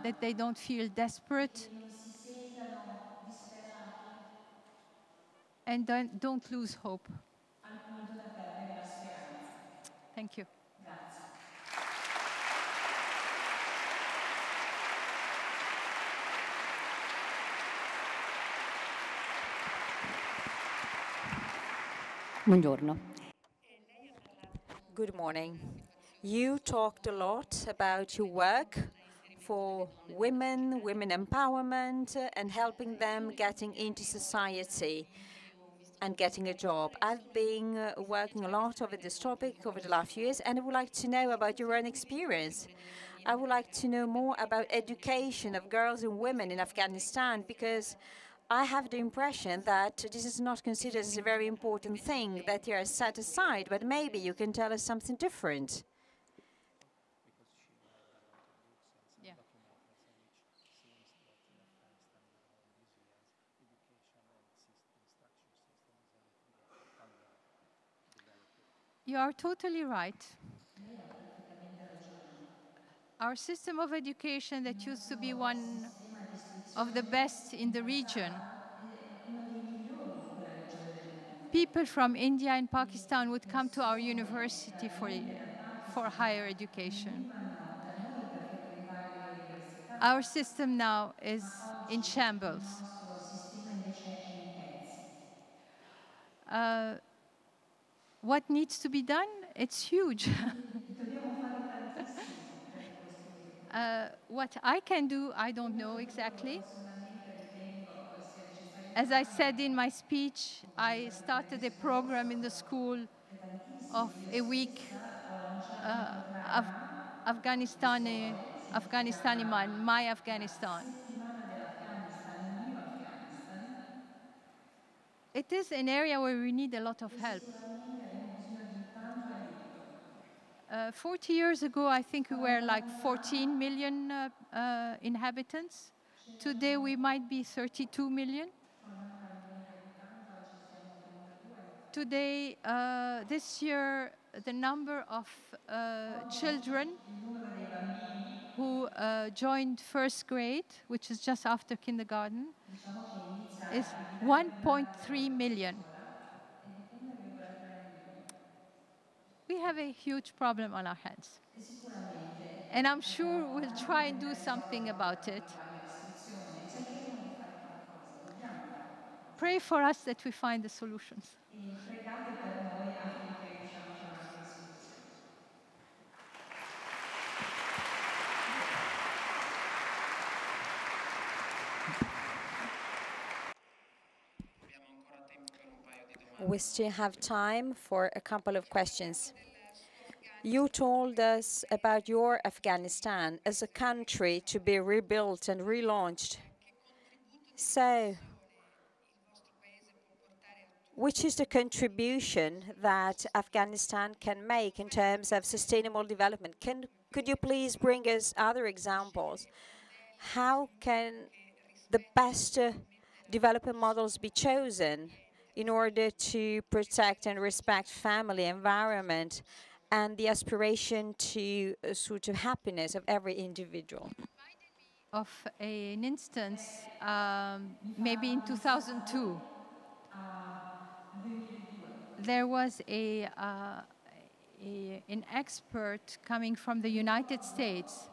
Speaker 1: that they don't feel desperate, and don't lose hope.
Speaker 3: al punto da perdere la speranza.
Speaker 1: Thank you.
Speaker 3: Grazie.
Speaker 7: Buongiorno.
Speaker 5: Good morning. You talked a lot about your work for women, women empowerment, and helping them getting into society and getting a job. I've been working a lot over this topic over the last few years, and I would like to know about your own experience. I would like to know more about education of girls and women in Afghanistan, because I have the impression that this is not considered as a very important thing, that they are set aside, but maybe you can tell us something different.
Speaker 1: Yeah. You are totally right. Our system of education that used to be one of the best in the region, people from India and Pakistan would come to our university for higher education. Our system now is in shambles. What needs to be done? It's huge. What I can do, I don't know exactly. As I said in my speech, I started a program in the school of a week of Afghanistani man, my Afghanistan. It is an area where we need a lot of help. 40 years ago, I think we were like 14 million inhabitants. Today, we might be 32 million. Today, this year, the number of children who joined first grade, which is just after kindergarten, is 1.3 million. We have a huge problem on our hands. And I'm sure we'll try and do something about it. Pray for us that we find the solutions.
Speaker 3: Pregate per noi affinché riusciamo a trovare delle soluzioni.
Speaker 5: We still have time for a couple of questions. You told us about your Afghanistan as a country to be rebuilt and relaunched. So, which is the contribution that Afghanistan can make in terms of sustainable development? Could you please bring us other examples? How can the best development models be chosen in order to protect and respect family, environment, and the aspiration to a sort of happiness of every individual?
Speaker 1: Of an instance, maybe in 2002, there was an expert coming from the United States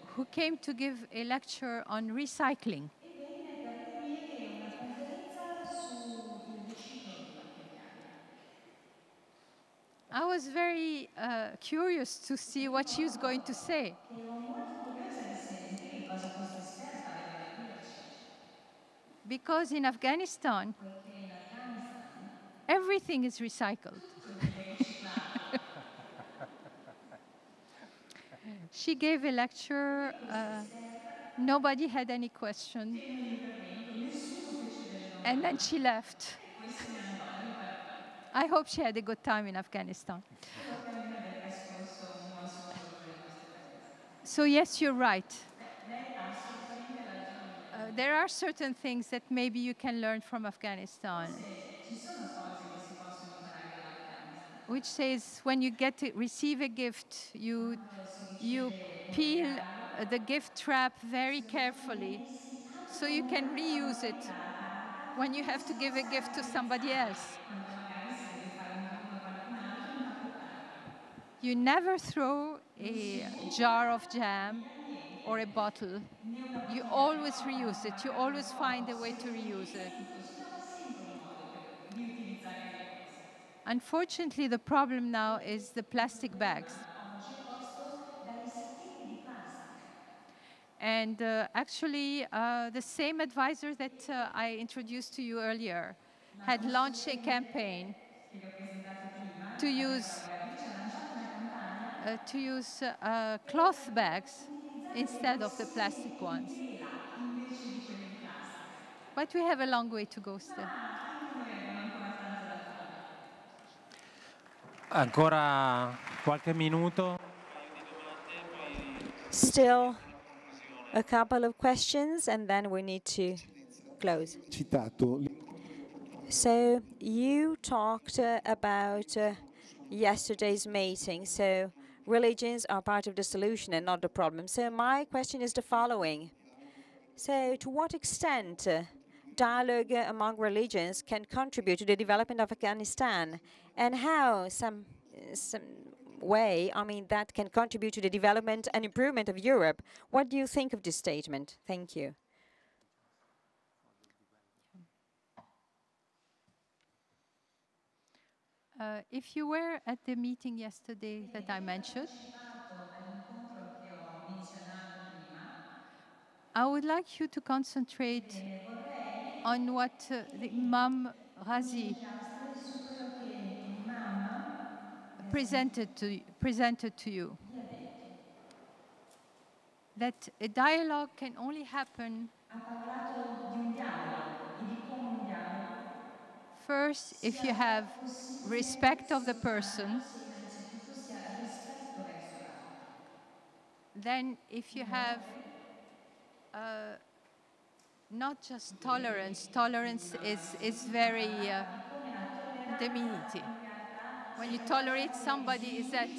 Speaker 1: who came to give a lecture on recycling.
Speaker 3: E venne perché lui ebbe una conferenza sul riciclo dei materiali.
Speaker 1: I was very curious to see what she was going to say.
Speaker 3: Ero molto curiosa di sentire cosa questa esperta aveva da dirci.
Speaker 1: Because in Afghanistan,
Speaker 3: Poiché in Afghanistan
Speaker 1: everything is recycled.
Speaker 3: tutto viene riciclato.
Speaker 1: She gave a lecture. Nobody had any question. And then she left. I hope she had a good time in Afghanistan. So yes, you're right. There are certain things that maybe you can learn from Afghanistan, which says when you receive a gift, you peel the gift wrap very carefully so you can reuse it when you have to give a gift to somebody else.
Speaker 3: quando magari si deve fare un regalo a qualcun altro in una cuccara.
Speaker 1: You never throw a jar of jam or a bottle. You always reuse it. You always find a way to reuse it.
Speaker 3: Si trova sempre un modo di utilizzare le cose.
Speaker 1: Unfortunately, the problem now is the plastic bags.
Speaker 3: Oggi è posto dai sacchetti di plastica.
Speaker 1: And actually, the same advisor that I introduced to you earlier had launched a campaign to use cloth bags instead of the plastic ones. But we have a long way to go still.
Speaker 4: Ancora qualche minuto.
Speaker 5: Still a couple of questions, and then we need to close.
Speaker 8: Citato.
Speaker 5: So you talked about yesterday's meeting. So religions are part of the solution and not the problem. So my question is the following. So to what extent dialogue among religions can contribute to the development of Afghanistan, and how some way, I mean, that can contribute to the development and improvement of Europe? What do you think of this statement? Thank you.
Speaker 1: If you were at the meeting yesterday that I mentioned, I would like you to concentrate on what the Imam Ghazi presented to you. That a dialogue can only happen first if you have respect of the person, then if you have not just tolerance, tolerance is very diminutive. When you tolerate somebody, is that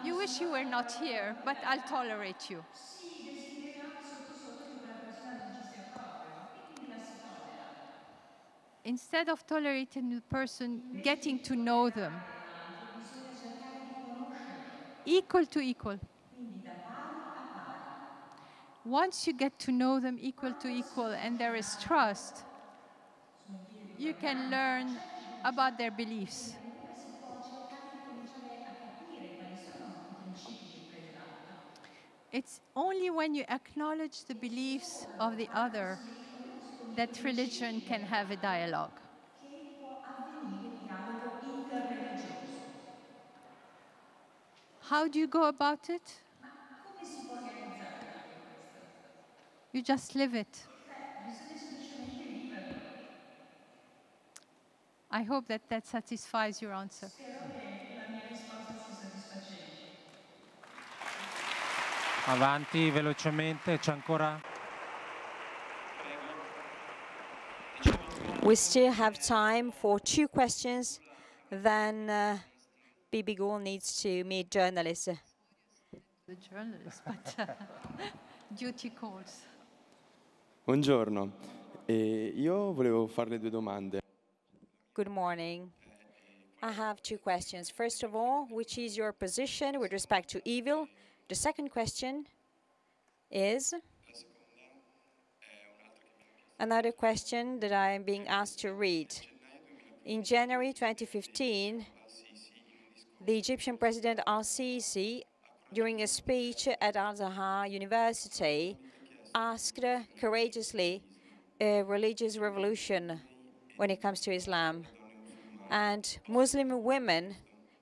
Speaker 1: you wish you were not here, but I'll tolerate you. Instead of tolerating the person, getting to know them, equal to equal. Once you get to know them equal to equal and there is trust, you can learn about their beliefs. It's only when you acknowledge the beliefs of the other that religion can have a dialogue. How do you go about it? You just live it. I hope that that satisfies your answer.
Speaker 4: Avanti velocemente, c'è ancora?
Speaker 5: We still have time for 2 questions. Then Bibi Gul needs to meet journalists.
Speaker 1: The journalist, but duty calls.
Speaker 9: Buongiorno, io volevo farle 2 domande.
Speaker 5: Good morning. I have 2 questions. First of all, which is your position with respect to evil? The second question is another question that I am being asked to read. In January 2015, the Egyptian President al-Sisi, during a speech at Al-Azhar University, asked courageously a religious revolution when it comes to Islam. And Muslim women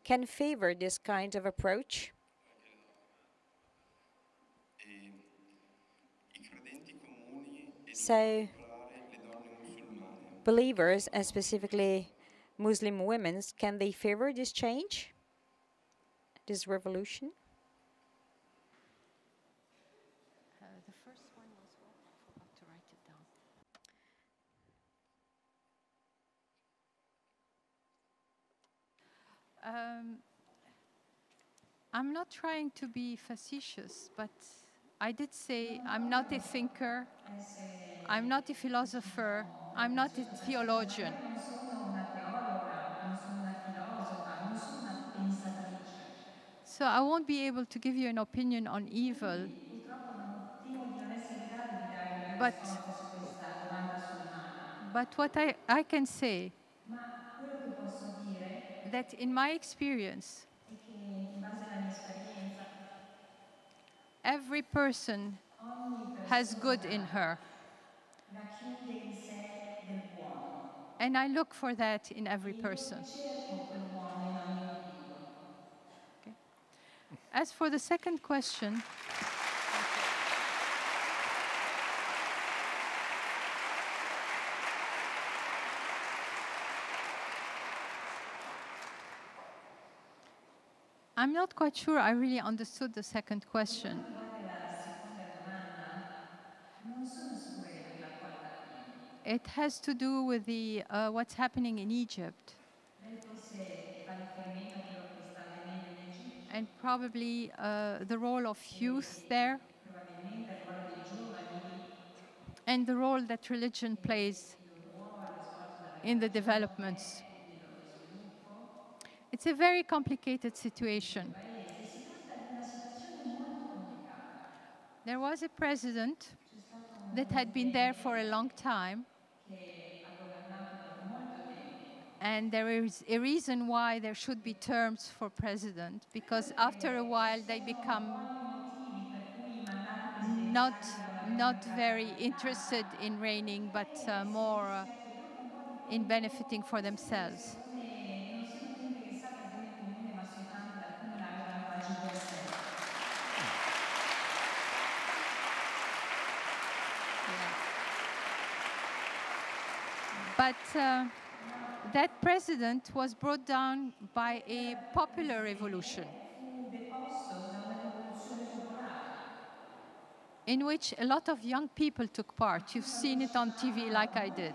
Speaker 5: can favor this kind of approach. So believers, and specifically Muslim women, can they favor this change, this revolution?
Speaker 1: The first one was what? I forgot to write it down. I'm not trying to be facetious, but I did say I'm not a thinker, I'm not a philosopher, I'm not a theologian.
Speaker 3: Non sono una teologa, non sono una filosofa, non sono una pensatrice.
Speaker 1: So I won't be able to give you an opinion on evil,
Speaker 3: Purtroppo temo di non essere in grado di dare una
Speaker 1: but,
Speaker 3: risposta su questa domanda sul male.
Speaker 1: but what I can say
Speaker 3: Ma quello che posso dire
Speaker 1: that in my experience,
Speaker 3: è che in base alla mia esperienza
Speaker 1: every person
Speaker 3: ogni
Speaker 1: has good
Speaker 3: persona
Speaker 1: in her.
Speaker 3: racchiude in sé del buono.
Speaker 1: And I look for that in every person.
Speaker 3: Cerco quel buono in ogni individuo.
Speaker 1: Okay. As for the second question, I'm not quite sure I really understood the second question. It has to do with the what's happening in Egypt. And probably the role of youth there, and the role that religion plays in the developments. It's a very complicated situation. There was a president that had been there for a long time, and there is a reason why there should be terms for president, because after a while they become not very interested in reigning, but more in benefiting for themselves. But that president was brought down by a popular revolution in which a lot of young people took part. You've seen it on TV like I did.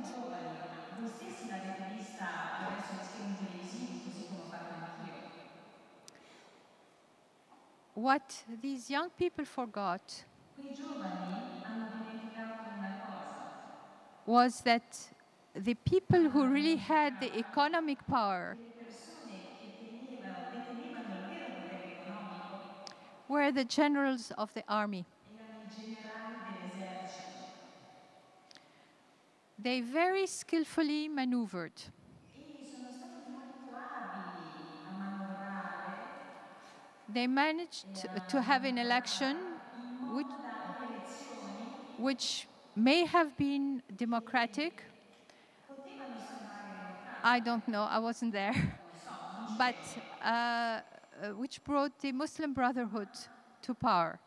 Speaker 1: What these young people forgot was that the people who really had the economic power were the generals of the army. They very skillfully maneuvered. They managed to have an election which may have been democratic. I don't know, I wasn't there. But which brought the Muslim Brotherhood to power.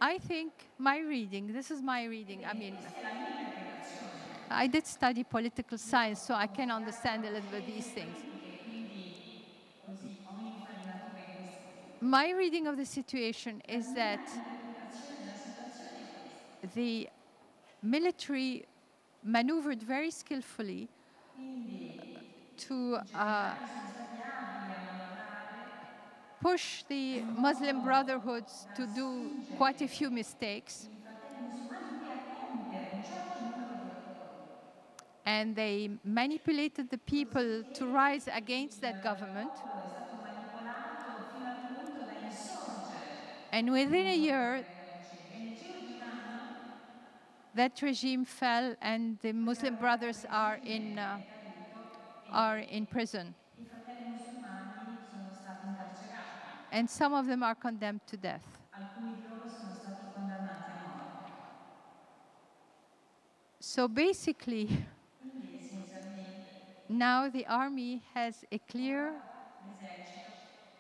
Speaker 1: I think my reading, this is my reading, I mean, I did study political science, so I can understand a little bit these things. My reading of the situation is that the military maneuvered very skillfully to push the Muslim Brotherhoods to do quite a few mistakes. And they manipulated the people to rise against that government. And within a year, that regime fell, and the Muslim brothers are in prison. And some of them are condemned to death. So basically, now the army has a clear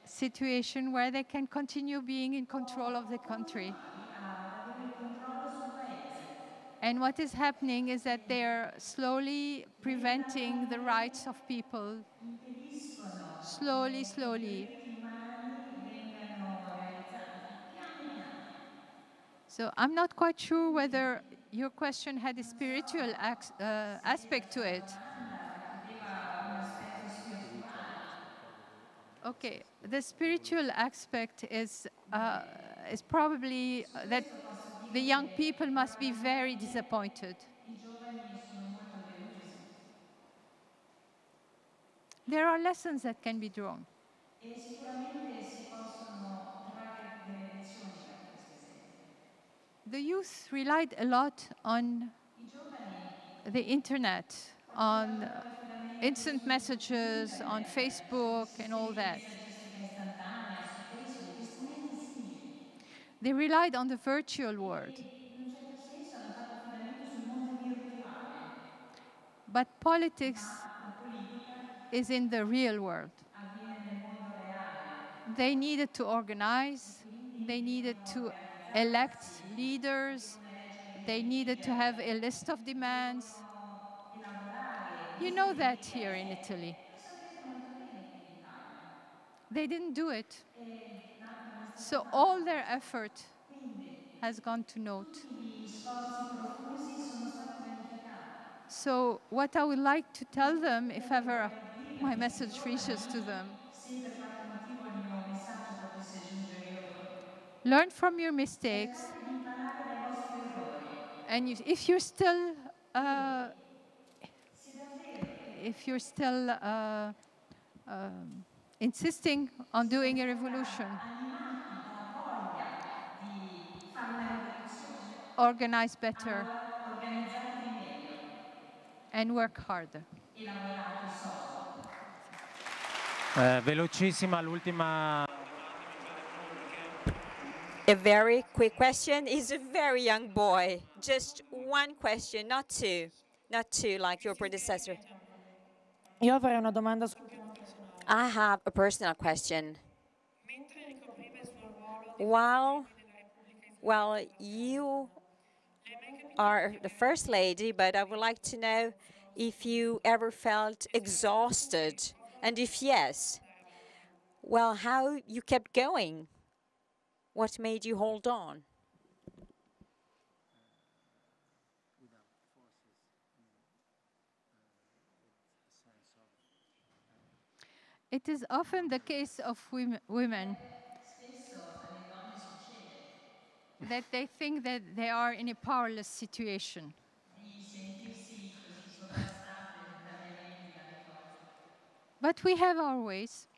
Speaker 1: situation where they can continue being in control of the country. And what is happening is that they're slowly preventing the rights of people, slowly. So I'm not quite sure whether your question had a spiritual aspect to it. Okay, the spiritual aspect is probably that the young people must be very disappointed.
Speaker 3: I giovani sono molto delusi
Speaker 1: There are lessons that can be drawn.
Speaker 3: e sicuramente si possono trarre delle lezioni da questo esempio.
Speaker 1: The youth relied a lot on
Speaker 3: I giovani
Speaker 1: the internet, on
Speaker 3: hanno affidamento
Speaker 1: instant messages, on Facebook, and all that.
Speaker 3: messaggistica istantanea su Facebook e strumenti simili
Speaker 1: They relied on the virtual world.
Speaker 3: e in un certo senso hanno fatto affidamento sul mondo virtuale,
Speaker 1: But politics
Speaker 3: ma la politica
Speaker 1: is in the real world.
Speaker 3: avviene nel mondo reale.
Speaker 1: They needed to organize, they needed to elect leaders, they needed to have a list of demands. You know that here in Italy. They didn't do it. So all their effort has gone to naught.
Speaker 3: Gli sforzi profusi sono stati vanificati.
Speaker 1: So what I would like to tell them, if ever my message reaches to them,
Speaker 3: Se per qualche motivo il mio messaggio potesse giungere loro,
Speaker 1: learn from your mistakes,
Speaker 3: di imparare dai vostri errori.
Speaker 1: and if you're still insisting on doing a revolution, organize better
Speaker 3: Organizzatevi meglio
Speaker 1: and work harder.
Speaker 3: e lavorate sodo.
Speaker 4: Velocissima l'ultima.
Speaker 5: A very quick question. He's a very young boy. Just one question, not two. Not two like your predecessor.
Speaker 8: Io avrei una domanda su...
Speaker 5: I have a personal question. While you are the first lady, but I would like to know if you ever felt exhausted, and if yes, well, how you kept going? What made you hold on?
Speaker 1: It is often the case of women that they think that they are in a powerless situation. But we have our ways.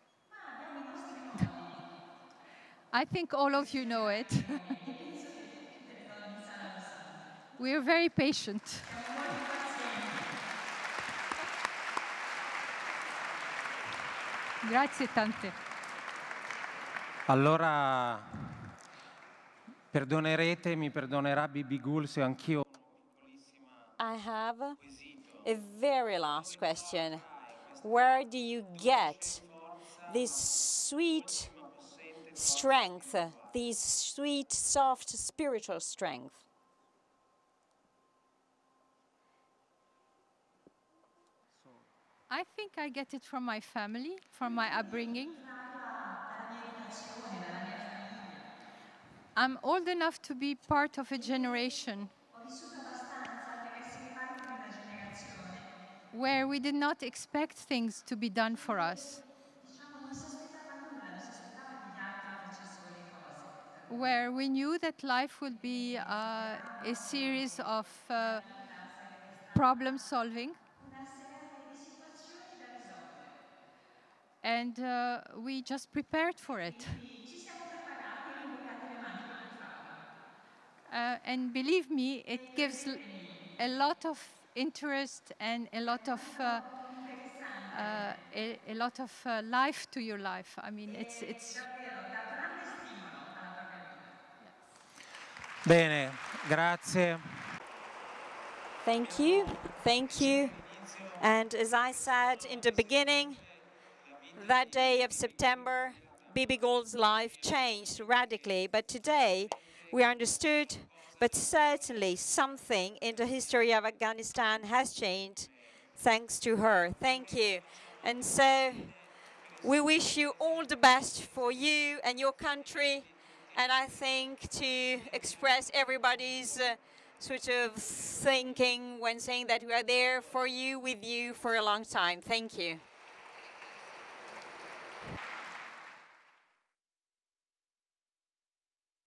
Speaker 1: I think all of you know it. We are very patient. Grazie tante.
Speaker 4: Allora, perdonerete, mi perdonerà Bibi Gul se anch'io.
Speaker 5: I have a very last question. Where do you get this sweet strength, this sweet, soft, spiritual strength?
Speaker 1: I think I get it from my family, from my upbringing. I'm old enough to be part of a generation where we did not expect things to be done for us, where we knew that life would be a series of problem solving. And we just prepared for it. And believe me, it gives a lot of interest and a lot of life to your life. I mean, it's.
Speaker 4: Bene, grazie.
Speaker 5: Thank you. Thank you. And as I said in the beginning, that day of September, Bibi Gold's life changed radically. But today, we understood, but certainly something in the history of Afghanistan has changed thanks to her. Thank you. And so we wish you all the best for you and your country. And I think to express everybody's sort of thinking when saying that we are there for you, with you for a long time. Thank you.